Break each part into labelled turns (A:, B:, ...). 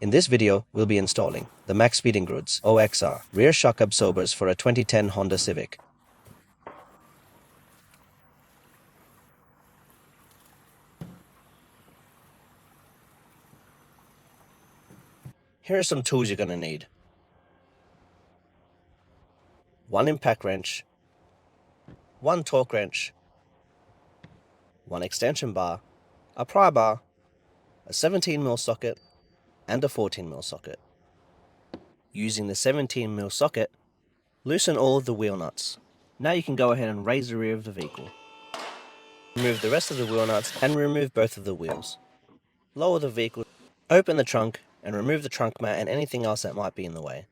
A: In this video, we'll be installing the Maxpeedingrods OXR rear shock absorbers for a 2010 Honda Civic. Here are some tools you're going to need. One impact wrench, one torque wrench, one extension bar, a pry bar, a 17mm socket, and a 14mm socket. Using the 17mm socket, loosen all of the wheel nuts. Now you can go ahead and raise the rear of the vehicle. Remove the rest of the wheel nuts and remove both of the wheels. Lower the vehicle, open the trunk, and remove the trunk mat and anything else that might be in the way.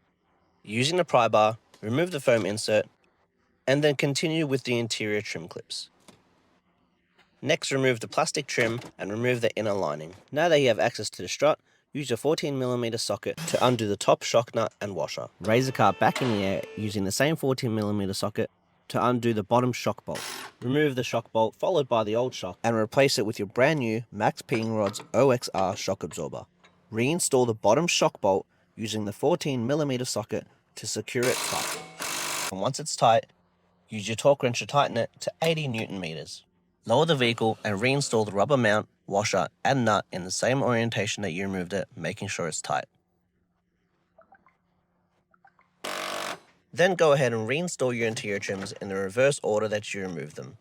A: Using the pry bar, remove the foam insert, and then continue with the interior trim clips. Next, remove the plastic trim and remove the inner lining. Now that you have access to the strut, use your 14mm socket to undo the top shock nut and washer. Raise the car back in the air using the same 14mm socket to undo the bottom shock bolt. Remove the shock bolt followed by the old shock and replace it with your brand new Maxpeedingrods OXR shock absorber. Reinstall the bottom shock bolt using the 14mm socket to secure it tight. And once it's tight, use your torque wrench to tighten it to 80 Nm. Lower the vehicle and reinstall the rubber mount, washer, and nut in the same orientation that you removed it, making sure it's tight. Then go ahead and reinstall your interior trims in the reverse order that you removed them.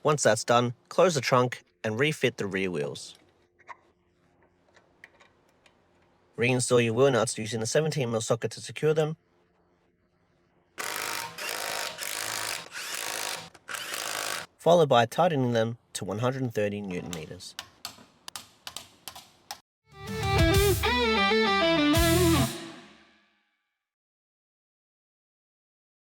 A: Once that's done, close the trunk and refit the rear wheels. Reinstall your wheel nuts using the 17mm socket to secure them. Followed by tightening them to 130 Nm.